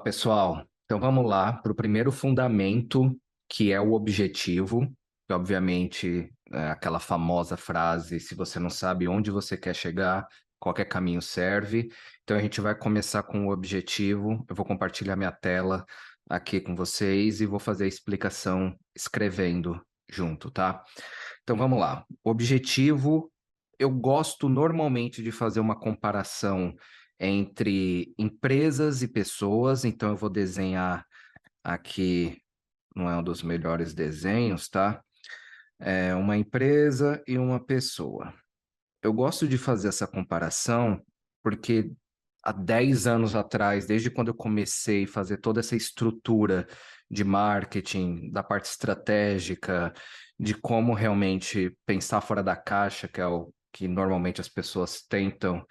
Fala, pessoal. Então vamos lá para o primeiro fundamento, que é o objetivo, que obviamente é aquela famosa frase: se você não sabe onde você quer chegar, qualquer caminho serve. Então a gente vai começar com o objetivo. Eu vou compartilhar minha tela aqui com vocês e vou fazer a explicação escrevendo junto, tá? Então vamos lá. Objetivo, eu gosto normalmente de fazer uma comparação entre empresas e pessoas, então eu vou desenhar aqui, não é um dos melhores desenhos, tá? É uma empresa e uma pessoa. Eu gosto de fazer essa comparação porque há 10 anos atrás, desde quando eu comecei a fazer toda essa estrutura de marketing, da parte estratégica, de como realmente pensar fora da caixa, que é o que normalmente as pessoas tentam,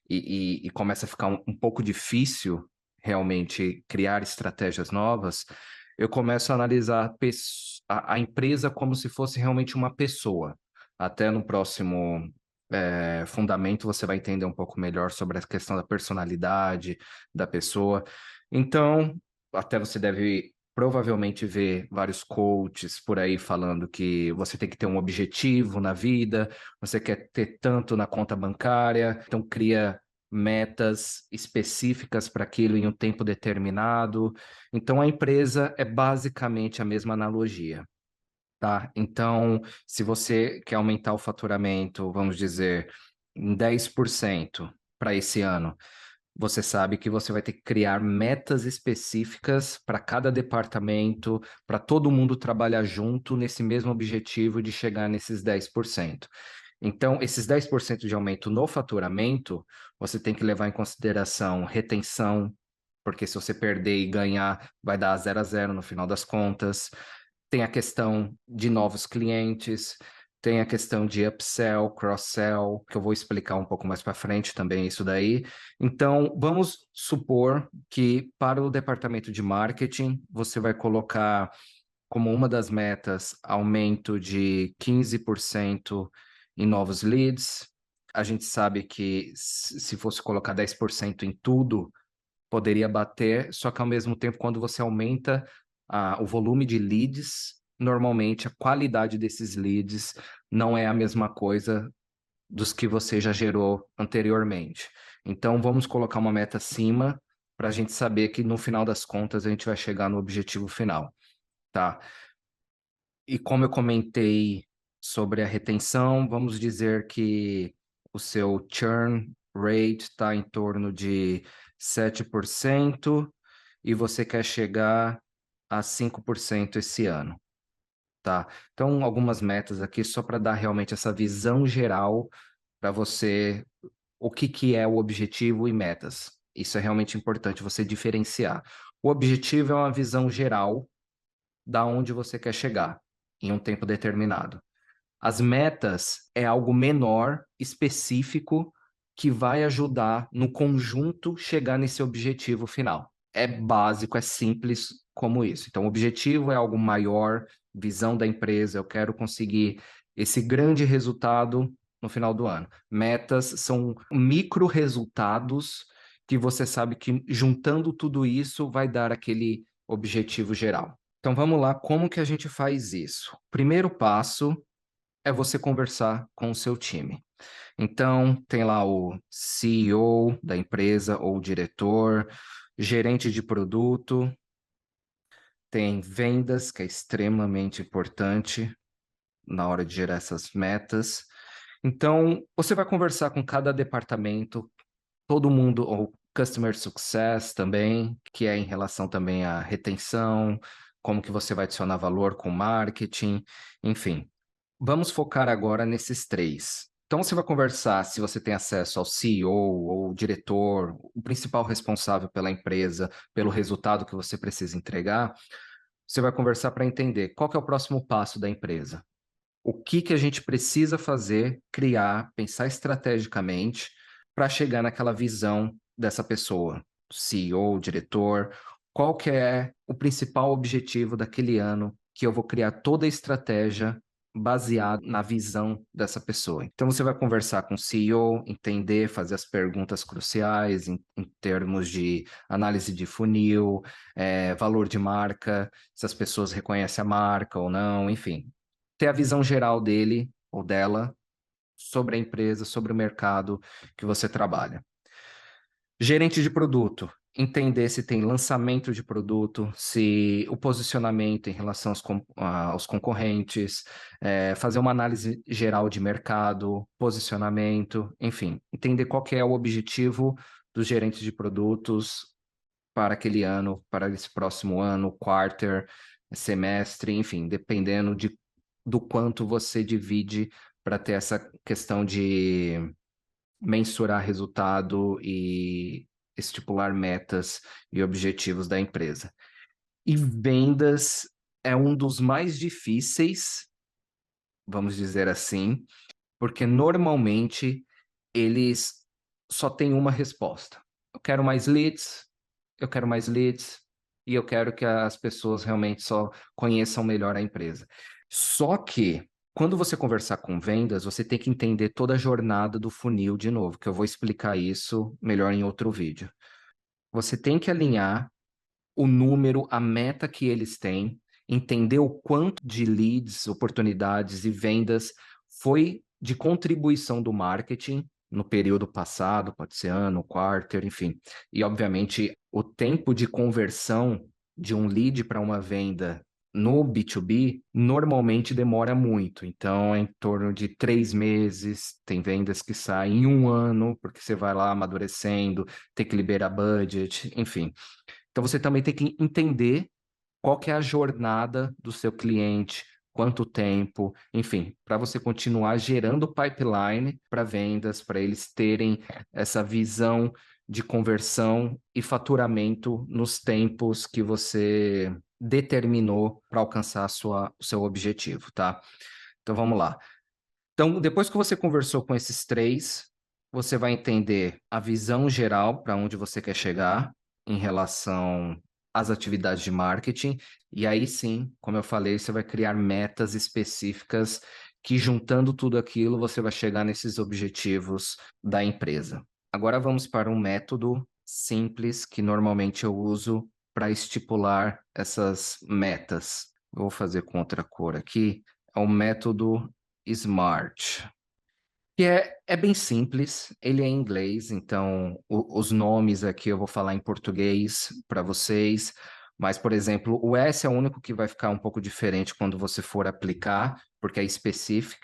e começa a ficar um pouco difícil realmente criar estratégias novas, eu começo a analisar a empresa como se fosse realmente uma pessoa. Até no próximo fundamento, você vai entender um pouco melhor sobre a questão da personalidade da pessoa. Então, até você deve provavelmente ver vários coaches por aí falando que você tem que ter um objetivo na vida, você quer ter tanto na conta bancária, então cria metas específicas para aquilo em um tempo determinado. Então, a empresa é basicamente a mesma analogia. Tá? Então, se você quer aumentar o faturamento, vamos dizer, em 10% para esse ano, você sabe que você vai ter que criar metas específicas para cada departamento, para todo mundo trabalhar junto nesse mesmo objetivo de chegar nesses 10%. Então, esses 10% de aumento no faturamento, você tem que levar em consideração retenção, porque se você perder e ganhar, vai dar 0 a 0 no final das contas. Tem a questão de novos clientes, tem a questão de upsell, cross-sell, que eu vou explicar um pouco mais para frente também isso daí. Então, vamos supor que para o departamento de marketing, você vai colocar como uma das metas aumento de 15% em novos leads. A gente sabe que se fosse colocar 10% em tudo, poderia bater, só que ao mesmo tempo, quando você aumenta o volume de leads, normalmente a qualidade desses leads não é a mesma coisa dos que você já gerou anteriormente. Então, vamos colocar uma meta acima para a gente saber que no final das contas a gente vai chegar no objetivo final, tá? E como eu comentei sobre a retenção, vamos dizer que o seu churn rate está em torno de 7% e você quer chegar a 5% esse ano, tá? Então, algumas metas aqui só para dar realmente essa visão geral para você, o que que é o objetivo e metas. Isso é realmente importante você diferenciar. O objetivo é uma visão geral da onde você quer chegar em um tempo determinado. As metas é algo menor, específico, que vai ajudar no conjunto chegar nesse objetivo final. É básico, é simples como isso. Então, o objetivo é algo maior, visão da empresa, eu quero conseguir esse grande resultado no final do ano. Metas são micro resultados que você sabe que juntando tudo isso vai dar aquele objetivo geral. Então vamos lá, como que a gente faz isso? Primeiro passo é você conversar com o seu time. Então, tem lá o CEO da empresa ou o diretor, gerente de produto, tem vendas, que é extremamente importante na hora de gerar essas metas. Então, você vai conversar com cada departamento, todo mundo, ou Customer Success também, que é em relação também à retenção, como que você vai adicionar valor com marketing, enfim. Vamos focar agora nesses três. Então, você vai conversar se você tem acesso ao CEO ou diretor, o principal responsável pela empresa, pelo resultado que você precisa entregar. Você vai conversar para entender qual que é o próximo passo da empresa. O que que a gente precisa fazer, criar, pensar estrategicamente para chegar naquela visão dessa pessoa, CEO, diretor, qual que é o principal objetivo daquele ano que eu vou criar toda a estratégia baseado na visão dessa pessoa. Então, você vai conversar com o CEO, entender, fazer as perguntas cruciais em termos de análise de funil, valor de marca, se as pessoas reconhecem a marca ou não, enfim. Ter a visão geral dele ou dela sobre a empresa, sobre o mercado que você trabalha. Gerente de produto, entender se tem lançamento de produto, se o posicionamento em relação aos concorrentes, fazer uma análise geral de mercado, posicionamento, enfim, entender qual que é o objetivo dos gerentes de produtos para aquele ano, para esse próximo ano, quarter, semestre, enfim, dependendo do quanto você divide para ter essa questão de mensurar resultado e estipular metas e objetivos da empresa. E vendas é um dos mais difíceis, vamos dizer assim, porque normalmente eles só têm uma resposta. Eu quero mais leads, eu quero mais leads, e eu quero que as pessoas realmente só conheçam melhor a empresa. Só que, quando você conversar com vendas, você tem que entender toda a jornada do funil de novo, que eu vou explicar isso melhor em outro vídeo. Você tem que alinhar o número, a meta que eles têm, entender o quanto de leads, oportunidades e vendas foi de contribuição do marketing no período passado, pode ser ano, quarter, enfim. E, obviamente, o tempo de conversão de um lead para uma venda no B2B normalmente demora muito. Então, é em torno de 3 meses. Tem vendas que saem em um ano, porque você vai lá amadurecendo, tem que liberar budget, enfim. Então, você também tem que entender qual que é a jornada do seu cliente, quanto tempo, enfim, para você continuar gerando pipeline para vendas, para eles terem essa visão de conversão e faturamento nos tempos que você determinou para alcançar o seu objetivo, tá? Então, vamos lá. Então, depois que você conversou com esses três, você vai entender a visão geral para onde você quer chegar em relação às atividades de marketing. E aí sim, como eu falei, você vai criar metas específicas que, juntando tudo aquilo, você vai chegar nesses objetivos da empresa. Agora vamos para um método simples que normalmente eu uso para estipular essas metas. Vou fazer com outra cor aqui. É o método SMART, que é bem simples, ele é em inglês, então os nomes aqui eu vou falar em português para vocês, mas, por exemplo, o S é o único que vai ficar um pouco diferente quando você for aplicar, porque é specific,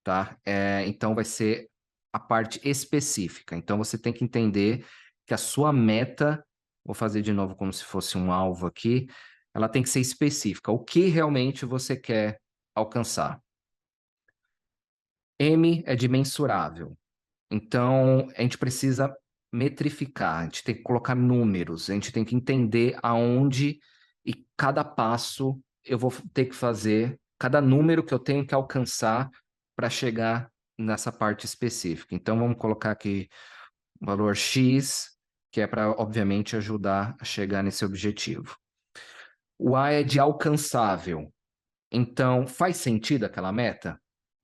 tá? Então vai ser a parte específica. Então você tem que entender que a sua meta, vou fazer de novo como se fosse um alvo aqui, ela tem que ser específica. O que realmente você quer alcançar? M é de mensurável. Então, a gente precisa metrificar, a gente tem que colocar números, a gente tem que entender aonde e cada passo eu vou ter que fazer, cada número que eu tenho que alcançar para chegar nessa parte específica. Então, vamos colocar aqui o valor X, que é para, obviamente, ajudar a chegar nesse objetivo. O A é de alcançável. Então, faz sentido aquela meta?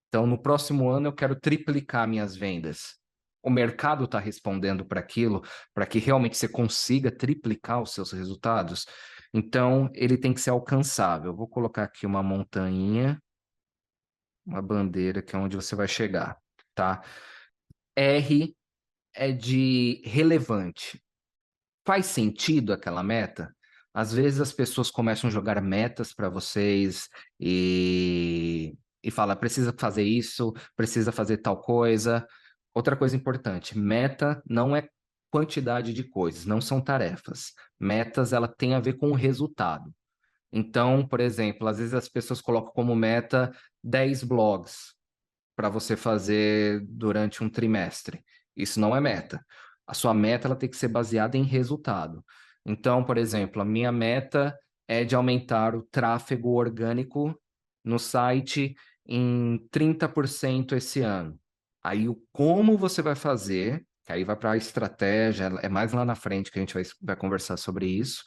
Então, no próximo ano, eu quero triplicar minhas vendas. O mercado está respondendo para aquilo, para que realmente você consiga triplicar os seus resultados. Então, ele tem que ser alcançável. Vou colocar aqui uma montanha, uma bandeira, que é onde você vai chegar, tá? R é de relevante. Faz sentido aquela meta? Às vezes as pessoas começam a jogar metas para vocês e fala, precisa fazer isso, precisa fazer tal coisa. Outra coisa importante, meta não é quantidade de coisas, não são tarefas. Metas, ela tem a ver com o resultado. Então, por exemplo, às vezes as pessoas colocam como meta 10 blogs para você fazer durante um trimestre. Isso não é meta. A sua meta ela tem que ser baseada em resultado. Então, por exemplo, a minha meta é de aumentar o tráfego orgânico no site em 30% esse ano. Aí, o como você vai fazer, que aí vai para a estratégia, é mais lá na frente que a gente vai conversar sobre isso.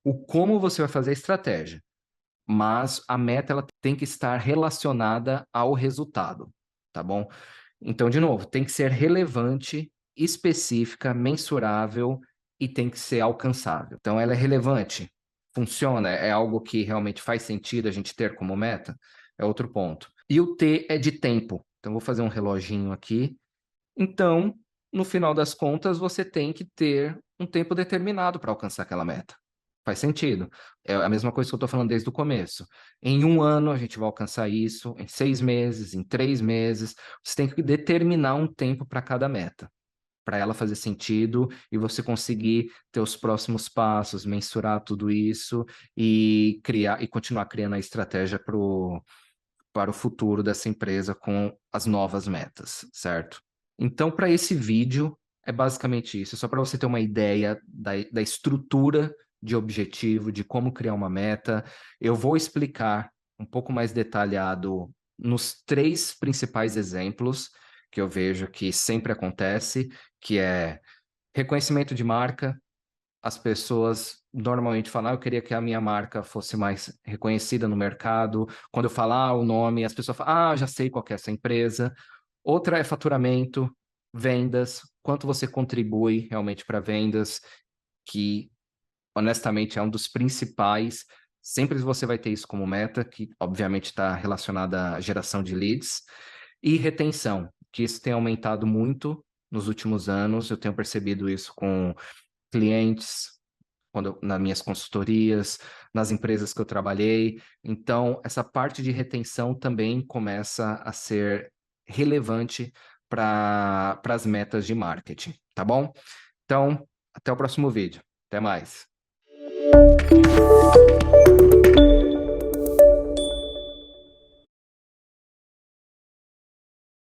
O como você vai fazer a estratégia. mas a meta ela tem que estar relacionada ao resultado, tá bom? Então, de novo, tem que ser relevante, específica, mensurável e tem que ser alcançável. Então, ela é relevante, funciona, é algo que realmente faz sentido a gente ter como meta, é outro ponto. E o T é de tempo. Então, vou fazer um reloginho aqui. Então, no final das contas, você tem que ter um tempo determinado para alcançar aquela meta. Faz sentido. É a mesma coisa que eu estou falando desde o começo. Em 1 ano a gente vai alcançar isso, em 6 meses, em 3 meses. Você tem que determinar um tempo para cada meta, para ela fazer sentido e você conseguir ter os próximos passos, mensurar tudo isso e criar e continuar criando a estratégia para o futuro dessa empresa com as novas metas, certo? Então, para esse vídeo, é basicamente isso. É só para você ter uma ideia da estrutura de objetivo, de como criar uma meta. Eu vou explicar um pouco mais detalhado nos 3 principais exemplos que eu vejo que sempre acontece, que é reconhecimento de marca. As pessoas normalmente falam, eu queria que a minha marca fosse mais reconhecida no mercado. Quando eu falar o nome, as pessoas falam, já sei qual que é essa empresa. Outra é faturamento, vendas, quanto você contribui realmente para vendas, que honestamente é um dos principais. Sempre você vai ter isso como meta, que obviamente está relacionada à geração de leads, e retenção, que isso tem aumentado muito nos últimos anos. Eu tenho percebido isso com clientes, nas minhas consultorias, nas empresas que eu trabalhei. Então, essa parte de retenção também começa a ser relevante para as metas de marketing, tá bom? Então, até o próximo vídeo. Até mais.